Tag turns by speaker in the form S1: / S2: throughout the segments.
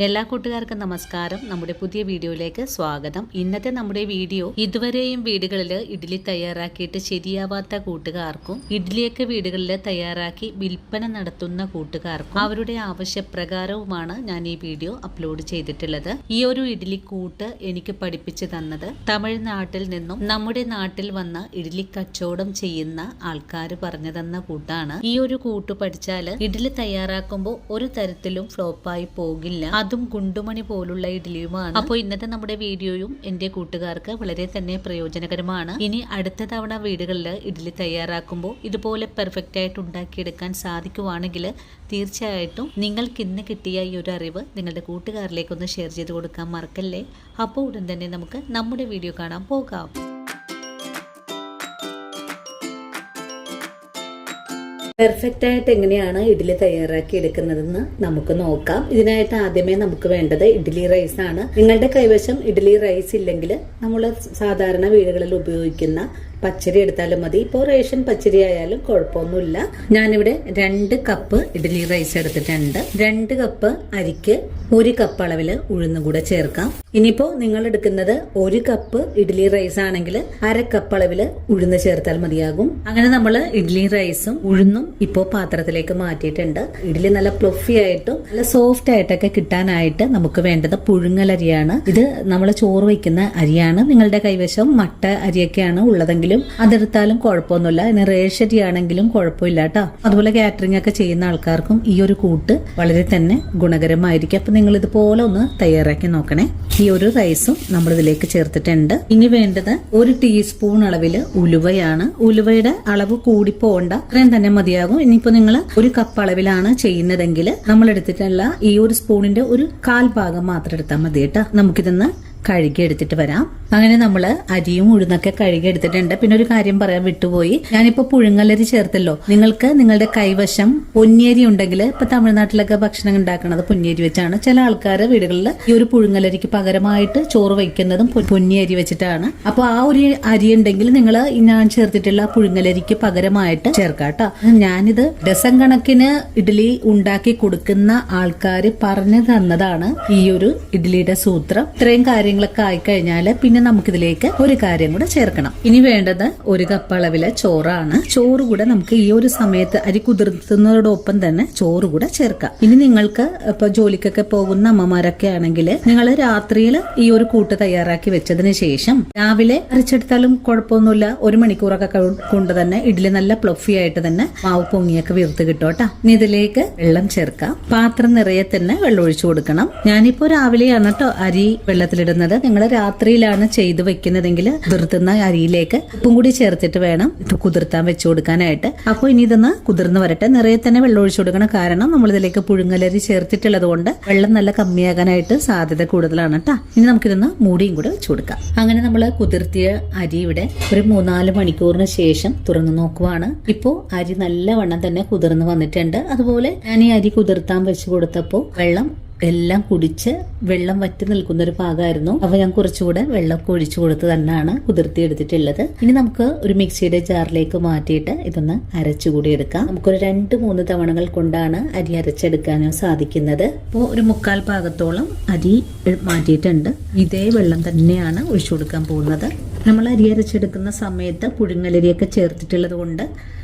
S1: എല്ലാ കൂട്ടുകാർക്കും നമസ്കാരം. നമ്മുടെ പുതിയ വീഡിയോയിലേക്ക് സ്വാഗതം. ഇന്നത്തെ നമ്മുടെ വീഡിയോ ഇതുവരെയും വീടുകളിൽ ഇഡ്ഡലി തയ്യാറാക്കിയിട്ട് ശരിയാവാത്ത കൂട്ടുകാർക്കും ഇഡ്ഡലിയൊക്കെ വീടുകളിൽ തയ്യാറാക്കി വിൽപ്പന നടത്തുന്ന കൂട്ടുകാർക്കും അവരുടെ ആവശ്യപ്രകാരവുമാണ് ഞാൻ ഈ വീഡിയോ അപ്ലോഡ് ചെയ്തിട്ടുള്ളത്. ഈ ഒരു ഇഡ്ഡലി കൂട്ട് എനിക്ക് പഠിപ്പിച്ചു തന്നത് തമിഴ്നാട്ടിൽ നിന്നും നമ്മുടെ നാട്ടിൽ വന്ന് ഇഡ്ഡലി കച്ചവടം ചെയ്യുന്ന ആൾക്കാർ പറഞ്ഞു തന്ന കൂട്ടാണ്. ഈ ഒരു കൂട്ട് പഠിച്ചാൽ ഇഡ്ഡലി തയ്യാറാക്കുമ്പോൾ ഒരു തരത്തിലും ഫ്ലോപ്പായി പോകില്ല. അതും ഗുണ്ടുമണി പോലുള്ള ഇഡ്ഡലിയുമാണ്. അപ്പോൾ ഇന്നത്തെ നമ്മുടെ വീഡിയോയും എന്റെ കൂട്ടുകാർക്ക് വളരെ തന്നെ പ്രയോജനകരമാണ്. ഇനി അടുത്ത തവണ വീടുകളിൽ ഇഡ്ഡലി തയ്യാറാക്കുമ്പോൾ ഇതുപോലെ പെർഫെക്റ്റ് ആയിട്ട് ഉണ്ടാക്കിയെടുക്കാൻ സാധിക്കുവാണെങ്കിൽ തീർച്ചയായിട്ടും നിങ്ങൾക്ക് ഇന്ന് കിട്ടിയ ഈ ഒരു അറിവ് നിങ്ങളുടെ കൂട്ടുകാരിലേക്കൊന്ന് ഷെയർ ചെയ്ത് കൊടുക്കാൻ മറക്കല്ലേ. അപ്പോൾ ഉടൻ തന്നെ നമുക്ക് നമ്മുടെ വീഡിയോ കാണാൻ പോകാം. പെർഫെക്റ്റ് ആയിട്ട് എങ്ങനെയാണ് ഇഡ്ഡലി തയ്യാറാക്കി എടുക്കുന്നതെന്ന് നമുക്ക് നോക്കാം. ഇതിനായിട്ട് ആദ്യമേ നമുക്ക് വേണ്ടത് ഇഡ്ഡലി റൈസ് ആണ്. നിങ്ങളുടെ കൈവശം ഇഡ്ഡലി റൈസ് ഇല്ലെങ്കിൽ നമ്മൾ സാധാരണ വീടുകളിൽ ഉപയോഗിക്കുന്ന പച്ചരി എടുത്താലും മതി. ഇപ്പോൾ റേഷൻ പച്ചരി ആയാലും കുഴപ്പമൊന്നുമില്ല. ഞാനിവിടെ 2 കപ്പ് ഇഡ്ഡലി റൈസ് എടുത്തിട്ടുണ്ട്. 2 കപ്പ് അരിക്ക് 1 കപ്പ് അളവിൽ ഉഴുന്ന് കൂടെ ചേർക്കാം. ഇനിയിപ്പോ നിങ്ങൾ എടുക്കുന്നത് 1 കപ്പ് ഇഡ്ഡലി റൈസ് ആണെങ്കിൽ 1/2 കപ്പ് അളവിൽ ഉഴുന്ന് ചേർത്താൽ മതിയാകും. അങ്ങനെ നമ്മൾ ഇഡ്ഡലി റൈസും ഉഴുന്നും ഇപ്പോൾ പാത്രത്തിലേക്ക് മാറ്റിയിട്ടുണ്ട്. ഇഡ്ഡലി നല്ല പ്ലഫി ആയിട്ടും നല്ല സോഫ്റ്റ് ആയിട്ടൊക്കെ കിട്ടാനായിട്ട് നമുക്ക് വേണ്ടത് പുഴുങ്ങലരിയാണ്. ഇത് നമ്മൾ ചോറ് വയ്ക്കുന്ന അരിയാണ്. നിങ്ങളുടെ കൈവശം മട്ട അരിയൊക്കെയാണ് ഉള്ളതെങ്കിൽ അതെടുത്താലും കുഴപ്പമൊന്നുമില്ല. ഇനി റേഷരി ആണെങ്കിലും കുഴപ്പമില്ല കേട്ടോ. അതുപോലെ കാറ്ററിംഗ് ഒക്കെ ചെയ്യുന്ന ആൾക്കാർക്കും ഈ ഒരു കൂട്ട് വളരെ തന്നെ ഗുണകരമായിരിക്കും. അപ്പൊ നിങ്ങൾ ഇതുപോലെ ഒന്ന് തയ്യാറാക്കി നോക്കണേ. ഈ ഒരു റൈസും നമ്മൾ ഇതിലേക്ക് ചേർത്തിട്ടുണ്ട്. ഇനി വേണ്ടത് 1 ടീസ്പൂൺ അളവില് ഉലുവയാണ്. ഉലുവയുടെ അളവ് കൂടി പോകണ്ട, അത്രയും തന്നെ മതിയാകും. ഇനിയിപ്പോ നിങ്ങൾ 1 കപ്പ് അളവിലാണ് ചെയ്യുന്നതെങ്കിൽ നമ്മൾ എടുത്തിട്ടുള്ള ഈ ഒരു സ്പൂണിന്റെ 1/4 ഭാഗം മാത്രം എടുത്താൽ മതി കേട്ടോ. നമുക്കിതൊന്ന് കഴുകി എടുത്തിട്ട് വരാം. അങ്ങനെ നമ്മൾ അരിയും ഉഴുന്നൊക്കെ കഴുകി എടുത്തിട്ടുണ്ട്. പിന്നെ ഒരു കാര്യം പറയാൻ വിട്ടുപോയി. ഞാനിപ്പോ പുഴുങ്ങലരി ചേർത്തല്ലോ. നിങ്ങൾക്ക് നിങ്ങളുടെ കൈവശം പൊന്നിയരി ഉണ്ടെങ്കിൽ, ഇപ്പൊ തമിഴ്നാട്ടിലൊക്കെ ഭക്ഷണം ഉണ്ടാക്കുന്നത് പൊന്നിയരി വെച്ചാണ്. ചില ആൾക്കാർ വീടുകളിൽ ഈ ഒരു പുഴുങ്ങലരിക്ക് പകരമായിട്ട് ചോറ് വയ്ക്കുന്നതും പൊന്നിയരി വെച്ചിട്ടാണ്. അപ്പൊ ആ ഒരു അരി ഉണ്ടെങ്കിൽ നിങ്ങൾ ഞാൻ ചേർത്തിട്ടുള്ള പുഴുങ്ങലരിക്ക് പകരമായിട്ട് ചേർക്കാട്ടോ. ഞാനിത് ഡസൻ കണക്കിന് ഇഡ്ഡലി ഉണ്ടാക്കി കൊടുക്കുന്ന ആൾക്കാർ പറഞ്ഞു തന്നതാണ് ഈ ഒരു ഇഡ്ഡലിയുടെ സൂത്രം. ഇത്രയും കാര്യങ്ങളൊക്കെ ആയിക്കഴിഞ്ഞാല് പിന്നെ നമുക്കിതിലേക്ക് ഒരു കാര്യം കൂടെ ചേർക്കണം. ഇനി വേണ്ടത് 1 കപ്പ് അളവിലെ ചോറാണ്. ചോറ് കൂടെ നമുക്ക് ഈ ഒരു സമയത്ത് അരി കുതിർത്തുന്നതോടൊപ്പം തന്നെ ചോറ് കൂടെ ചേർക്കാം. ഇനി നിങ്ങൾക്ക് ഇപ്പൊ ജോലിക്കൊക്കെ പോകുന്ന അമ്മമാരൊക്കെ ആണെങ്കിൽ നിങ്ങൾ രാത്രിയിൽ ഈ ഒരു കൂട്ട് തയ്യാറാക്കി വെച്ചതിന് ശേഷം രാവിലെ അരച്ചെടുത്താലും കുഴപ്പമൊന്നുമില്ല. 1 മണിക്കൂറൊക്കെ കൊണ്ട് തന്നെ ഇഡ്ഡലി നല്ല പ്ലഫി ആയിട്ട് തന്നെ മാവ് പൊങ്ങിയൊക്കെ വീർത്ത് കിട്ടോട്ടാ. ഇനി ഇതിലേക്ക് വെള്ളം ചേർക്കാം. പാത്രം നിറയെ തന്നെ വെള്ളം ഒഴിച്ചു കൊടുക്കണം. ഞാനിപ്പോ രാവിലെയാണ് കേട്ടോ അരി വെള്ളത്തിലിടുന്നത്. നിങ്ങൾ രാത്രിയിലാണ് ചെയ്ത് വെക്കുന്നതെങ്കിൽ കുതിർത്തുന്ന അരിയിലേക്ക് ഉപ്പും കൂടി ചേർത്തിട്ട് വേണം ഇത് കുതിർത്താൻ വെച്ചു കൊടുക്കാനായിട്ട്. അപ്പോൾ ഇനി ഇതൊന്ന് കുതിർന്ന് വരട്ടെ. നിറയെ തന്നെ വെള്ളം ഒഴിച്ചു കൊടുക്കണം. കാരണം നമ്മൾ ഇതിലേക്ക് പുഴുങ്ങലരി ചേർത്തിട്ടുള്ളത് കൊണ്ട് വെള്ളം നല്ല കമ്മിയാകാനായിട്ട് സാധ്യത കൂടുതലാണ് കേട്ടോ. ഇനി നമുക്കിതൊന്ന് മൂടിയും കൂടെ വെച്ചു കൊടുക്കാം. അങ്ങനെ നമ്മൾ കുതിർത്തിയ അരി ഇവിടെ ഒരു 3-4 മണിക്കൂറിന് ശേഷം തുറന്നു നോക്കുവാണ്. ഇപ്പോ അരി നല്ലവണ്ണം തന്നെ കുതിർന്ന് വന്നിട്ടുണ്ട്. അതുപോലെ ഞാൻ ഈ അരി കുതിർത്താൻ വെച്ച് കൊടുത്തപ്പോൾ വെള്ളം എല്ലാം കുടിച്ച് വെള്ളം വറ്റി നിൽക്കുന്ന ഒരു പാകമായിരുന്നു. അപ്പൊ ഞാൻ കുറച്ചുകൂടെ വെള്ളം ഒഴിച്ചു കൊടുത്ത് തന്നെയാണ് കുതിർത്തി എടുത്തിട്ടുള്ളത്. ഇനി നമുക്ക് ഒരു മിക്സിയുടെ ജാറിലേക്ക് മാറ്റിയിട്ട് ഇതൊന്ന് അരച്ചുകൂടി എടുക്കാം. നമുക്കൊരു 2-3 തവണകൾ കൊണ്ടാണ് അരി അരച്ചെടുക്കാനും സാധിക്കുന്നത്. അപ്പോൾ ഒരു 1/4 ഭാഗത്തോളം അരി മാറ്റിയിട്ടുണ്ട്. ഇതേ വെള്ളം തന്നെയാണ് ഒഴിച്ചു കൊടുക്കാൻ പോകുന്നത്. നമ്മൾ അരി അരച്ചെടുക്കുന്ന സമയത്ത് പുഴുങ്ങലരിയൊക്കെ ചേർത്തിട്ടുള്ളത് കൊണ്ട്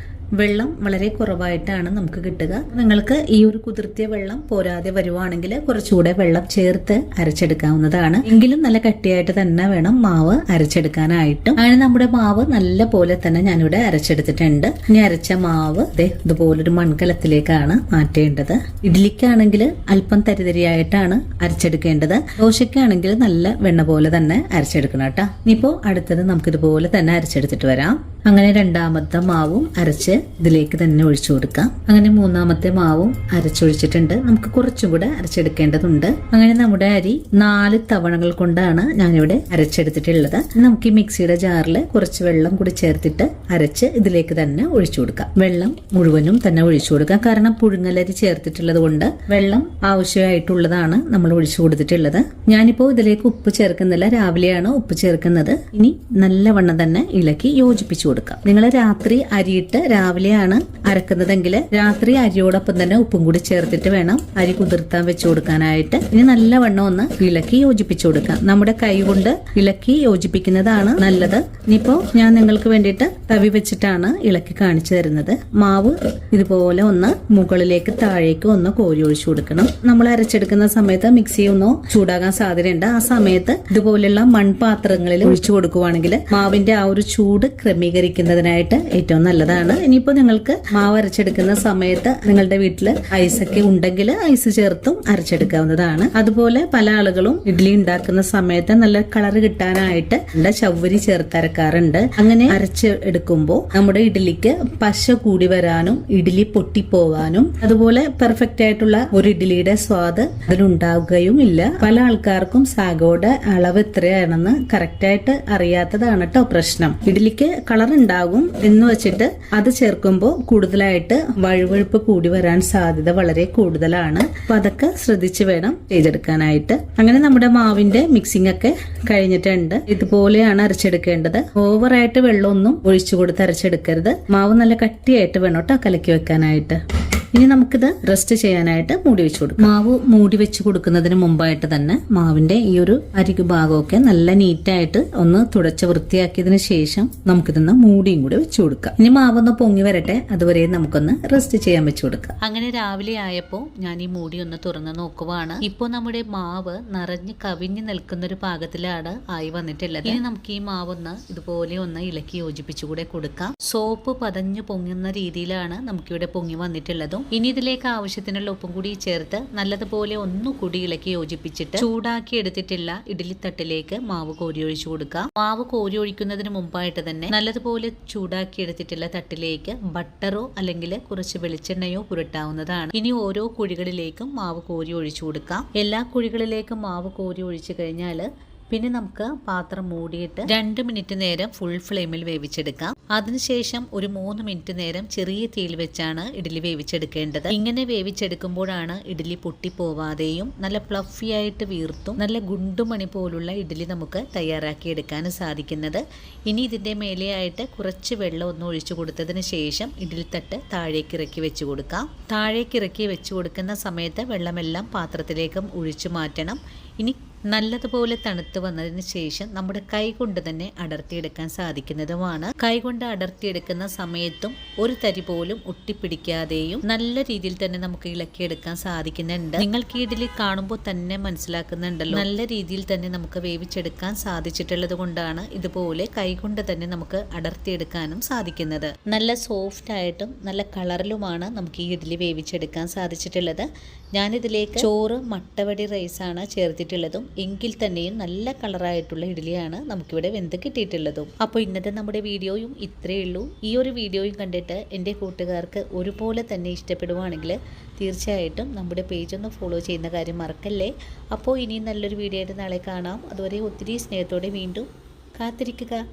S1: വെള്ളം വളരെ കുറവായിട്ടാണ് നമുക്ക് കിട്ടുക. നിങ്ങൾക്ക് ഈ ഒരു കുതിർത്തിയ വെള്ളം പോരാതെ വരുവാണെങ്കിൽ കുറച്ചുകൂടെ വെള്ളം ചേർത്ത് അരച്ചെടുക്കാവുന്നതാണ്. എങ്കിലും നല്ല കട്ടിയായിട്ട് തന്നെ വേണം മാവ് അരച്ചെടുക്കാനായിട്ടും. അങ്ങനെ നമ്മുടെ മാവ് നല്ല പോലെ തന്നെ ഞാനിവിടെ അരച്ചെടുത്തിട്ടുണ്ട്. ഇനി അരച്ച മാവ് ഇതുപോലൊരു മൺകലത്തിലേക്കാണ് മാറ്റേണ്ടത്. ഇഡ്ഡലിക്കാണെങ്കിൽ അല്പം തരിതരിയായിട്ടാണ് അരച്ചെടുക്കേണ്ടത്. ദോശയ്ക്കാണെങ്കിൽ നല്ല വെണ്ണ പോലെ തന്നെ അരച്ചെടുക്കണം കേട്ടോ. ഇനിയിപ്പോ അടുത്തത് നമുക്ക് ഇതുപോലെ തന്നെ അരച്ചെടുത്തിട്ട് വരാം. അങ്ങനെ 2ാമത്തെ മാവും അരച്ച് ഇതിലേക്ക് തന്നെ ഒഴിച്ചു കൊടുക്കാം. അങ്ങനെ 3ാമത്തെ മാവും അരച്ചൊഴിച്ചിട്ടുണ്ട്. നമുക്ക് കുറച്ചുകൂടെ അരച്ചെടുക്കേണ്ടതുണ്ട്. അങ്ങനെ നമ്മുടെ അരി 4 തവണകൾ കൊണ്ടാണ് ഞാനിവിടെ അരച്ചെടുത്തിട്ടുള്ളത്. നമുക്ക് ഈ മിക്സിയുടെ ജാറിൽ കുറച്ച് വെള്ളം കൂടി ചേർത്തിട്ട് അരച്ച് ഇതിലേക്ക് തന്നെ ഒഴിച്ചു കൊടുക്കാം. വെള്ളം മുഴുവനും തന്നെ ഒഴിച്ചു കൊടുക്കാം. കാരണം പുഴുങ്ങലരി ചേർത്തിട്ടുള്ളത് കൊണ്ട് വെള്ളം ആവശ്യമായിട്ടുള്ളതാണ് നമ്മൾ ഒഴിച്ചു കൊടുത്തിട്ടുള്ളത്. ഞാനിപ്പോ ഇതിലേക്ക് ഉപ്പ് ചേർക്കുന്നില്ല. രാവിലെയാണ് ഉപ്പ് ചേർക്കുന്നത്. ഇനി നല്ലവണ്ണം തന്നെ ഇളക്കി യോജിപ്പിച്ചു കൊടുക്കാം. കൊടുക്കാം. നിങ്ങൾ രാത്രി അരിയിട്ട് രാവിലെയാണ് അരക്കുന്നതെങ്കിൽ രാത്രി അരിയോടൊപ്പം തന്നെ ഉപ്പും കൂടി ചേർത്തിട്ട് വേണം അരി കുതിർത്താൻ വെച്ചു കൊടുക്കാനായിട്ട്. ഇനി നല്ലവണ്ണം ഒന്ന് ഇളക്കി യോജിപ്പിച്ചു കൊടുക്കാം. നമ്മുടെ കൈ കൊണ്ട് ഇളക്കി യോജിപ്പിക്കുന്നതാണ് നല്ലത്. ഇനിയിപ്പോ ഞാൻ നിങ്ങൾക്ക് വേണ്ടിയിട്ട് തവി വെച്ചിട്ടാണ് ഇളക്കി കാണിച്ചു തരുന്നത്. മാവ് ഇതുപോലെ ഒന്ന് മുകളിലേക്ക് താഴേക്ക് ഒന്ന് കോരി ഒഴിച്ചു കൊടുക്കണം. നമ്മൾ അരച്ചെടുക്കുന്ന സമയത്ത് മിക്സി ഒന്ന് ചൂടാകാൻ സാധ്യതയുണ്ട്. ആ സമയത്ത് ഇതുപോലെയുള്ള മൺപാത്രങ്ങളിൽ ഒഴിച്ചു കൊടുക്കുവാണെങ്കിൽ മാവിന്റെ ആ ഒരു ചൂട് ക്രമീകരിക്കുന്നതിനായിട്ട് ഏറ്റവും നല്ലതാണ്. ഇനിയിപ്പോ നിങ്ങൾക്ക് മാവ് അരച്ചെടുക്കുന്ന സമയത്ത് നിങ്ങളുടെ വീട്ടില് ഐസൊക്കെ ഉണ്ടെങ്കിൽ ഐസ് ചേർത്തും അരച്ചെടുക്കാവുന്നതാണ്. അതുപോലെ പല ആളുകളും ഇഡ്ഡലി ഉണ്ടാക്കുന്ന സമയത്ത് നല്ല കളർ കിട്ടാനായിട്ട് ചവ്വരി ചേർത്തരക്കാറുണ്ട്. അങ്ങനെ അരച്ച് എടുക്കുമ്പോൾ നമ്മുടെ ഇഡ്ഡലിക്ക് പശ കൂടി വരാനും ഇഡ്ഡലി പൊട്ടിപ്പോവാനും അതുപോലെ പെർഫെക്റ്റ് ആയിട്ടുള്ള ഒരു ഇഡ്ഡലിയുടെ സ്വാദ് അതിലുണ്ടാവുകയും ഇല്ല. പല ആൾക്കാർക്കും സാഗോയുടെ അളവ് എത്രയാണെന്ന് കറക്റ്റായിട്ട് അറിയാത്തതാണ് കേട്ടോ പ്രശ്നം. ഇഡ്ഡലിക്ക് കളർ ഉണ്ടാകും എന്ന് വെച്ചിട്ട് അത് ചേർക്കുമ്പോൾ കൂടുതലായിട്ട് വഴുവഴുപ്പ് കൂടി വരാൻ സാധ്യത വളരെ കൂടുതലാണ്. അപ്പൊ അതൊക്കെ ശ്രദ്ധിച്ച് വേണം ചെയ്തെടുക്കാനായിട്ട്. അങ്ങനെ നമ്മുടെ മാവിന്റെ മിക്സിംഗ് ഒക്കെ കഴിഞ്ഞിട്ടുണ്ട്. ഇതുപോലെയാണ് അരച്ചെടുക്കേണ്ടത്. ഓവറായിട്ട് വെള്ളമൊന്നും ഒഴിച്ചു കൊടുത്ത് അരച്ചെടുക്കരുത്. മാവ് നല്ല കട്ടിയായിട്ട് വേണം കേട്ടോ കലക്കി വെക്കാനായിട്ട്. ഇനി നമുക്കിത് റെസ്റ്റ് ചെയ്യാനായിട്ട് മൂടി വെച്ച് കൊടുക്കാം. മാവ് മൂടി വെച്ച് കൊടുക്കുന്നതിന് മുമ്പായിട്ട് തന്നെ മാവിന്റെ ഈ ഒരു അരികു ഭാഗമൊക്കെ നല്ല നീറ്റായിട്ട് ഒന്ന് തുടച്ച് വൃത്തിയാക്കിയതിന് ശേഷം നമുക്കിതൊന്ന് മൂടിയും കൂടി വെച്ച് കൊടുക്കാം. ഇനി മാവൊന്ന് പൊങ്ങി വരട്ടെ, അതുവരെ നമുക്കൊന്ന് റെസ്റ്റ് ചെയ്യാൻ വെച്ച് കൊടുക്കാം. അങ്ങനെ രാവിലെ ആയപ്പോൾ ഞാൻ ഈ മൂടി ഒന്ന് തുറന്ന് നോക്കുവാണ്. ഇപ്പോൾ നമ്മുടെ മാവ് നിറഞ്ഞ് കവിഞ്ഞ് നിൽക്കുന്ന ഒരു പാകത്തിലാണ് ആയി വന്നിട്ടുള്ളത്. ഇനി നമുക്ക് ഈ മാവൊന്ന് ഇതുപോലെ ഒന്ന് ഇളക്കി യോജിപ്പിച്ചുകൂടെ കൊടുക്കാം. സോപ്പ് പതഞ്ഞു പൊങ്ങുന്ന രീതിയിലാണ് നമുക്കിവിടെ പൊങ്ങി വന്നിട്ടുള്ളത്. ഇനി ഇതിലേക്ക് ആവശ്യത്തിനുള്ള ഉപ്പും കൂടി ചേർത്ത് നല്ലതുപോലെ ഒന്നുകൂടി ഇളക്കി യോജിപ്പിച്ചിട്ട് ചൂടാക്കി എടുത്തിട്ടുള്ള ഇഡ്ഡലി തട്ടിലേക്ക് മാവ് കോരി ഒഴിച്ചു കൊടുക്കാം. മാവ് കോരി ഒഴിക്കുന്നതിന് മുമ്പായിട്ട് തന്നെ നല്ലതുപോലെ ചൂടാക്കി എടുത്തിട്ടുള്ള തട്ടിലേക്ക് ബട്ടറോ അല്ലെങ്കിൽ കുറച്ച് വെളിച്ചെണ്ണയോ പുരട്ടാവുന്നതാണ്. ഇനി ഓരോ കുഴികളിലേക്കും മാവ് കോരി ഒഴിച്ചു കൊടുക്കാം. എല്ലാ കുഴികളിലേക്കും മാവ് കോരി ഒഴിച്ചു കഴിഞ്ഞാൽ പിന്നെ നമുക്ക് പാത്രം മൂടിയിട്ട് 2 മിനിറ്റ് നേരം ഫുൾ ഫ്ലെയിമിൽ വേവിച്ചെടുക്കാം. അതിനുശേഷം ഒരു 3 മിനിറ്റ് നേരം ചെറിയ തീയിൽ വെച്ചാണ് ഇഡ്ഡലി വേവിച്ചെടുക്കേണ്ടത്. ഇങ്ങനെ വേവിച്ചെടുക്കുമ്പോഴാണ് ഇഡ്ഡലി പൊട്ടിപ്പോവാതെയും നല്ല ഫ്ലഫി ആയിട്ട് വീർത്തും നല്ല ഗുണ്ടുമണി പോലുള്ള ഇഡ്ഡലി നമുക്ക് തയ്യാറാക്കി എടുക്കാനും സാധിക്കുന്നത്. ഇനി ഇതിന്റെ മേലെയായിട്ട് കുറച്ച് വെള്ളം ഒന്ന് ഒഴിച്ചു കൊടുത്തതിന് ശേഷം ഇഡ്ഡലി തട്ട് താഴേക്ക് ഇറക്കി വെച്ച് കൊടുക്കാം. താഴേക്ക് ഇറക്കി വെച്ച് കൊടുക്കുന്ന സമയത്ത് വെള്ളമെല്ലാം പാത്രത്തിലേക്കും ഒഴിച്ചു മാറ്റണം. ഇനി നല്ലതുപോലെ തണുത്ത് വന്നതിന് ശേഷം നമ്മുടെ കൈ കൊണ്ട് തന്നെ അടർത്തിയെടുക്കാൻ സാധിക്കുന്നതുമാണ്. കൈ കൊണ്ട് അടർത്തിയെടുക്കുന്ന സമയത്തും ഒരു തരി പോലും ഒട്ടിപ്പിടിക്കാതെയും നല്ല രീതിയിൽ തന്നെ നമുക്ക് ഇളക്കിയെടുക്കാൻ സാധിക്കുന്നുണ്ട്. നിങ്ങൾക്ക് ഇഡ്ഡലി കാണുമ്പോൾ തന്നെ മനസ്സിലാക്കുന്നുണ്ടല്ലോ, നല്ല രീതിയിൽ തന്നെ നമുക്ക് വേവിച്ചെടുക്കാൻ സാധിച്ചിട്ടുള്ളത് കൊണ്ടാണ് ഇതുപോലെ കൈ കൊണ്ട് തന്നെ നമുക്ക് അടർത്തിയെടുക്കാനും സാധിക്കുന്നത്. നല്ല സോഫ്റ്റ് ആയിട്ടും നല്ല കളറിലുമാണ് നമുക്ക് ഈ ഇഡ്ഡലി വേവിച്ചെടുക്കാൻ സാധിച്ചിട്ടുള്ളത്. ഞാനിതിലേക്ക് ചോറ് മട്ടവടി റൈസാണ് ചേർത്തിട്ടുള്ളതും എങ്കിൽ തന്നെയും നല്ല കളറായിട്ടുള്ള ഇഡ്ഡലിയാണ് നമുക്കിവിടെ വെന്ത് കിട്ടിയിട്ടുള്ളതും. അപ്പോൾ ഇന്നത്തെ നമ്മുടെ വീഡിയോയും ഇത്രയേ ഉള്ളൂ. ഈ ഒരു വീഡിയോയും കണ്ടിട്ട് എൻ്റെ കൂട്ടുകാർക്ക് ഒരുപോലെ തന്നെ ഇഷ്ടപ്പെടുവാണെങ്കിൽ തീർച്ചയായിട്ടും നമ്മുടെ പേജ് ഒന്ന് ഫോളോ ചെയ്യുന്ന കാര്യം മറക്കല്ലേ. അപ്പോൾ ഇനിയും നല്ലൊരു വീഡിയോ ആയിട്ട് നാളെ കാണാം. അതുവരെ ഒത്തിരി സ്നേഹത്തോടെ വീണ്ടും കാത്തിരിക്കുക.